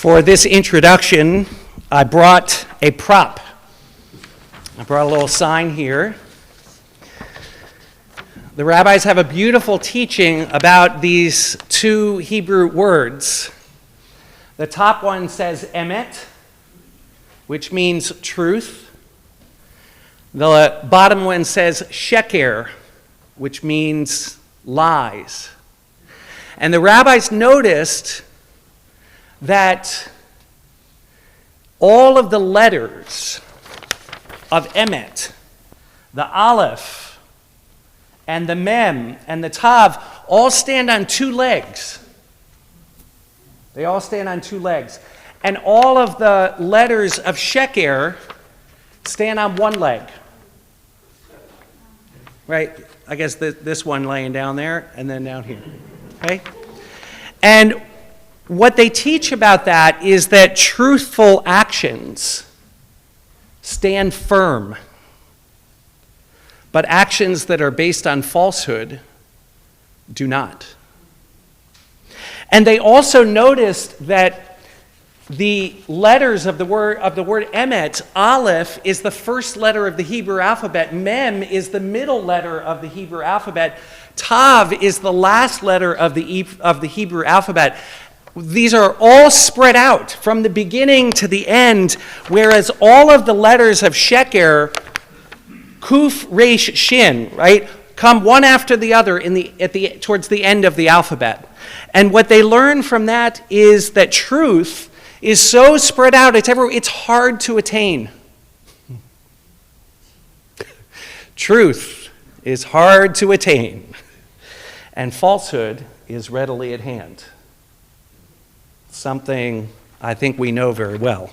For this introduction, I brought a prop. I brought a little sign here. The rabbis have a beautiful teaching about these two Hebrew words. The top one says emet, which means truth. The bottom one says sheker, which means lies. And the rabbis noticed that all of the letters of emet, the aleph, and the mem, and the tav, all stand on two legs. They all stand on two legs. And all of the letters of sheker stand on one leg. Right? I guess this one laying down there, and then down here. Okay? And what they teach about that is that truthful actions stand firm, but actions that are based on falsehood do not. And they also noticed that the letters of the word emet, aleph is the first letter of the Hebrew alphabet, mem is the middle letter of the Hebrew alphabet, tav is the last letter of the Hebrew alphabet. These are all spread out from the beginning to the end, whereas all of the letters of sheker, kuf, resh, shin, right, come one after the other towards the end of the alphabet. And what they learn from that is that truth is so spread out, it's hard to attain. Truth is hard to attain, and falsehood is readily at hand. Something I think we know very well.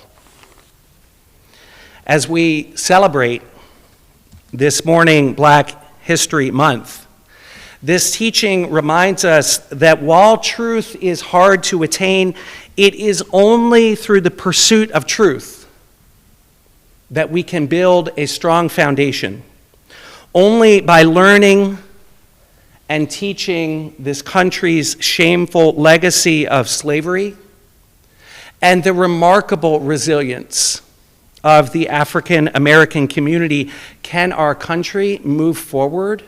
As we celebrate this morning Black History Month, this teaching reminds us that while truth is hard to attain, it is only through the pursuit of truth that we can build a strong foundation. Only by learning and teaching this country's shameful legacy of slavery and the remarkable resilience of the African American community can our country move forward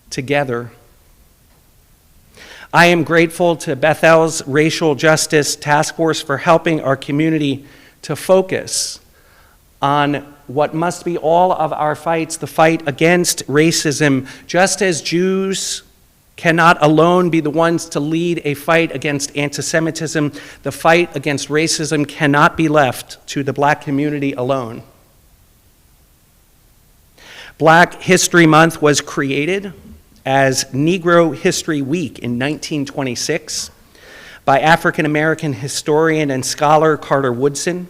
together. I am grateful to Bethel's Racial Justice Task Force for helping our community to focus on what must be all of our fights, the fight against racism, just as Jews cannot alone be the ones to lead a fight against anti-Semitism. The fight against racism cannot be left to the Black community alone. Black History Month was created as Negro History Week in 1926 by African American historian and scholar Carter Woodson.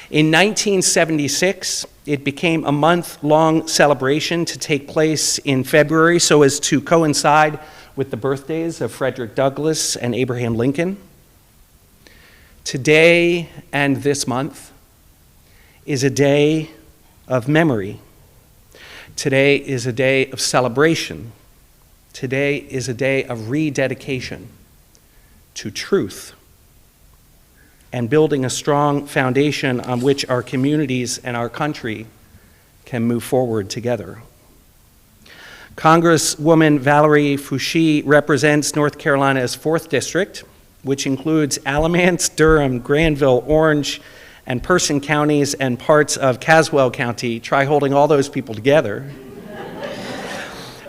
In 1976, it became a month-long celebration to take place in February so as to coincide with the birthdays of Frederick Douglass and Abraham Lincoln. Today and this month is a day of memory. Today is a day of celebration. Today is a day of rededication to truth and building a strong foundation on which our communities and our country can move forward together. Congresswoman Valerie Foushee represents North Carolina's 4th District, which includes Alamance, Durham, Granville, Orange, and Person counties and parts of Caswell County. Try holding all those people together.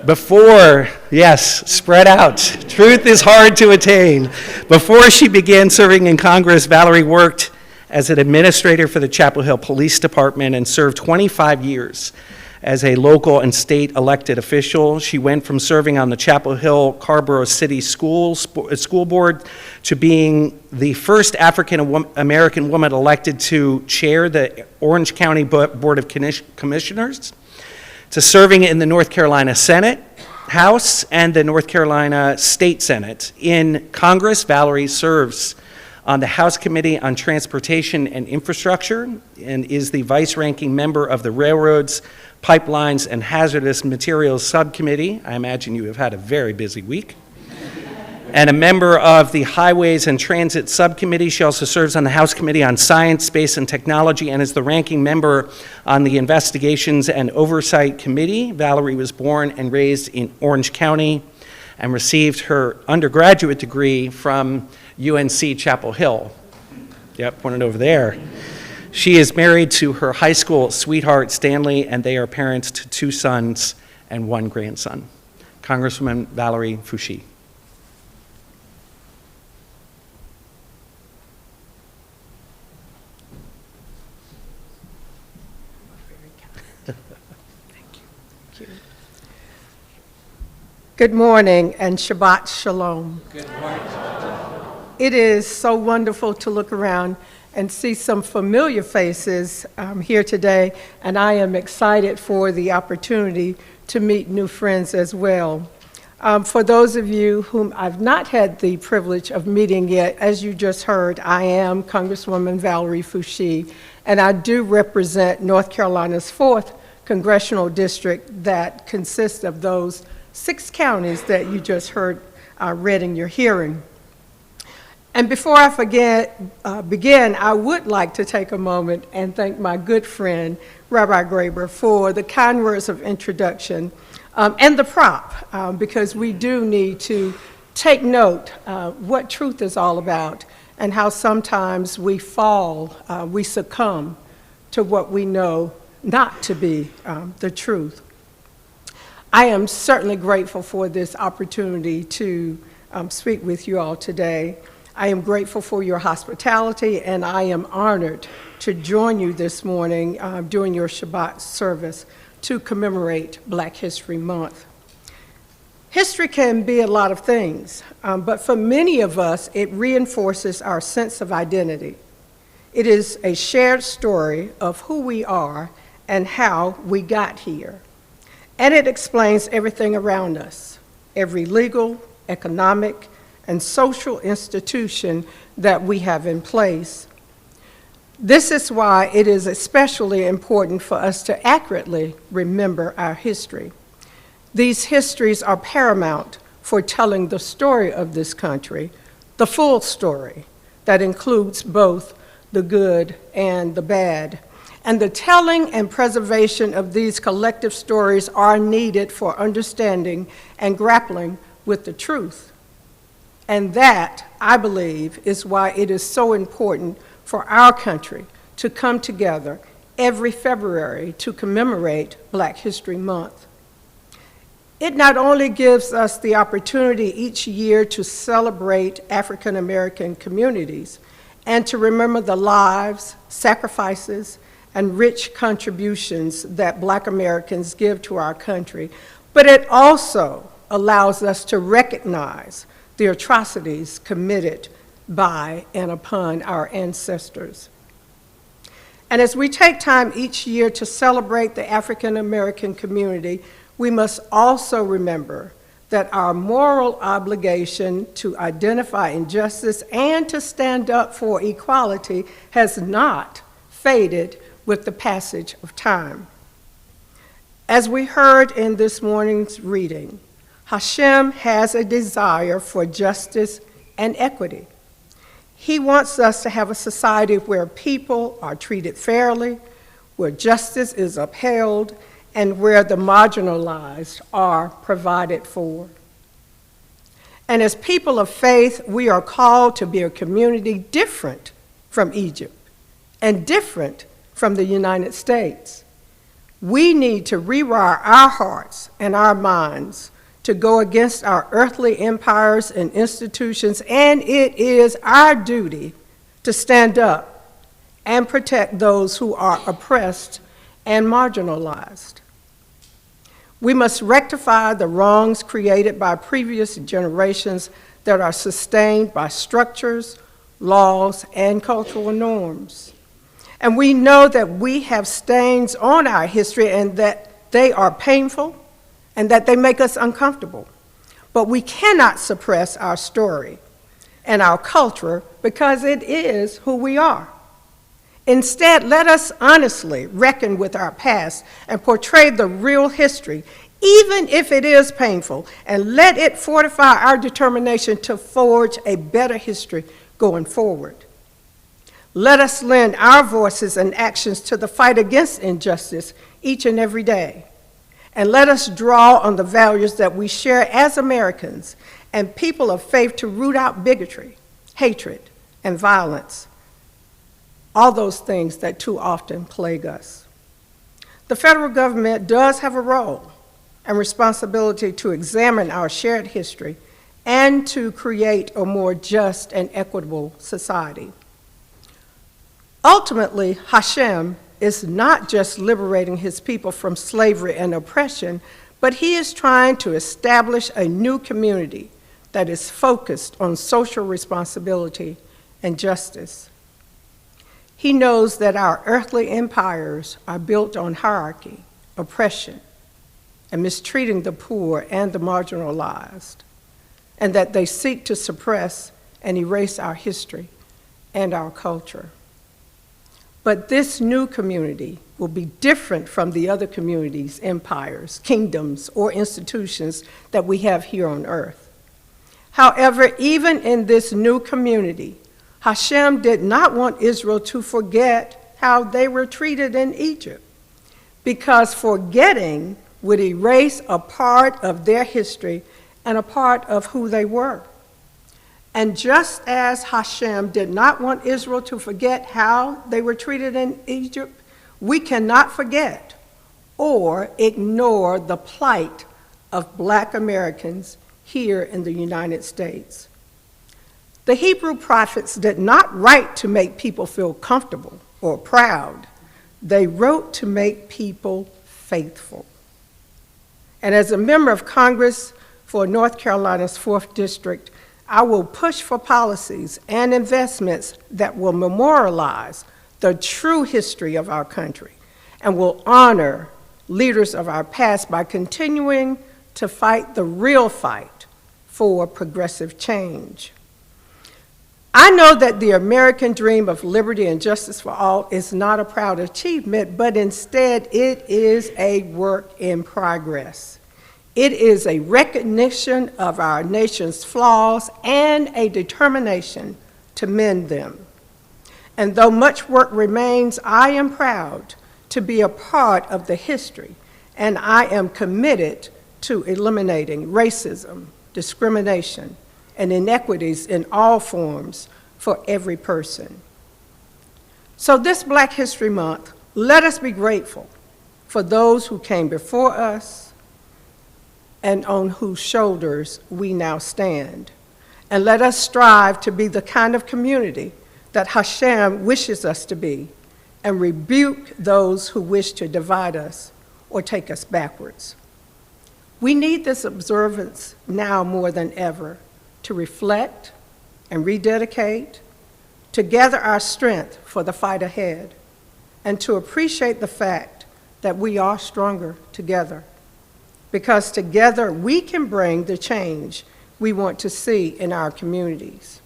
Spread out. Truth is hard to attain. Before she began serving in Congress, Valerie worked as an administrator for the Chapel Hill Police Department and served 25 years as a local and state elected official. She went from serving on the Chapel Hill Carborough City School Board to being the first African American woman elected to chair the Orange County Board of Commissioners, to serving in the North Carolina Senate, House, and the North Carolina State Senate. In Congress, Valerie serves on the House Committee on Transportation and Infrastructure and is the vice-ranking member of the Railroads, Pipelines, and Hazardous Materials Subcommittee. I imagine you have had a very busy week. and a member of the Highways and Transit Subcommittee. She also serves on the House Committee on Science, Space, and Technology and is the ranking member on the Investigations and Oversight Committee. Valerie was born and raised in Orange County and received her undergraduate degree from UNC Chapel Hill. Yep, pointed over there. She is married to her high school sweetheart, Stanley, and they are parents to 2 sons and 1 grandson. Congresswoman Valerie Foushee. Good morning and Shabbat Shalom. Good morning. It is so wonderful to look around and see some familiar faces here today, and I am excited for the opportunity to meet new friends as well. For those of you whom I've not had the privilege of meeting yet, as you just heard, I am Congresswoman Valerie Foushee, and I do represent North Carolina's 4th congressional district that consists of those 6 counties that you just heard read in your hearing. And before I begin, I would like to take a moment and thank my good friend, Rabbi Graber, for the kind words of introduction and the prop, because we do need to take note what truth is all about and how sometimes we fall, we succumb to what we know not to be the truth. I am certainly grateful for this opportunity to speak with you all today. I am grateful for your hospitality, and I am honored to join you this morning during your Shabbat service to commemorate Black History Month. History can be a lot of things, but for many of us, it reinforces our sense of identity. It is a shared story of who we are and how we got here. And it explains everything around us, every legal, economic, and social institution that we have in place. This is why it is especially important for us to accurately remember our history. These histories are paramount for telling the story of this country, the full story that includes both the good and the bad. And the telling and preservation of these collective stories are needed for understanding and grappling with the truth. And that, I believe, is why it is so important for our country to come together every February to commemorate Black History Month. It not only gives us the opportunity each year to celebrate African American communities and to remember the lives, sacrifices, and rich contributions that Black Americans give to our country, but it also allows us to recognize the atrocities committed by and upon our ancestors. And as we take time each year to celebrate the African American community, we must also remember that our moral obligation to identify injustice and to stand up for equality has not faded with the passage of time. As we heard in this morning's reading, Hashem has a desire for justice and equity. He wants us to have a society where people are treated fairly, where justice is upheld, and where the marginalized are provided for. And as people of faith, we are called to be a community different from Egypt and different from the United States. We need to rewire our hearts and our minds to go against our earthly empires and institutions, and it is our duty to stand up and protect those who are oppressed and marginalized. We must rectify the wrongs created by previous generations that are sustained by structures, laws, and cultural norms. And we know that we have stains on our history and that they are painful and that they make us uncomfortable. But we cannot suppress our story and our culture because it is who we are. Instead, let us honestly reckon with our past and portray the real history, even if it is painful, and let it fortify our determination to forge a better history going forward. Let us lend our voices and actions to the fight against injustice each and every day. And let us draw on the values that we share as Americans and people of faith to root out bigotry, hatred, and violence, all those things that too often plague us. The federal government does have a role and responsibility to examine our shared history and to create a more just and equitable society. Ultimately, Hashem is not just liberating his people from slavery and oppression, but he is trying to establish a new community that is focused on social responsibility and justice. He knows that our earthly empires are built on hierarchy, oppression, and mistreating the poor and the marginalized, and that they seek to suppress and erase our history and our culture. But this new community will be different from the other communities, empires, kingdoms, or institutions that we have here on earth. However, even in this new community, Hashem did not want Israel to forget how they were treated in Egypt, because forgetting would erase a part of their history and a part of who they were. And just as Hashem did not want Israel to forget how they were treated in Egypt, we cannot forget or ignore the plight of Black Americans here in the United States. The Hebrew prophets did not write to make people feel comfortable or proud. They wrote to make people faithful. And as a member of Congress for North Carolina's 4th District, I will push for policies and investments that will memorialize the true history of our country and will honor leaders of our past by continuing to fight the real fight for progressive change. I know that the American dream of liberty and justice for all is not a proud achievement, but instead it is a work in progress. It is a recognition of our nation's flaws and a determination to mend them. And though much work remains, I am proud to be a part of the history, and I am committed to eliminating racism, discrimination, and inequities in all forms for every person. So this Black History Month, let us be grateful for those who came before us and on whose shoulders we now stand. And let us strive to be the kind of community that Hashem wishes us to be, and rebuke those who wish to divide us or take us backwards. We need this observance now more than ever to reflect and rededicate, to gather our strength for the fight ahead, and to appreciate the fact that we are stronger together, because together we can bring the change we want to see in our communities.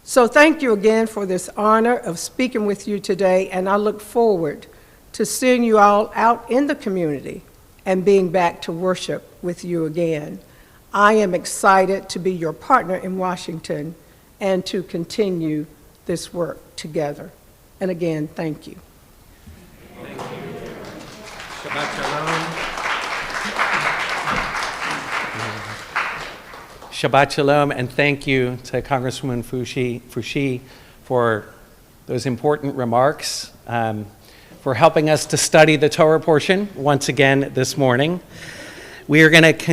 So thank you again for this honor of speaking with you today, and I look forward to seeing you all out in the community and being back to worship with you again. I am excited to be your partner in Washington and to continue this work together. And again, thank you. Thank you. Shabbat Shalom. Shabbat Shalom, and thank you to Congresswoman Foushee for those important remarks, for helping us to study the Torah portion once again this morning. We are going to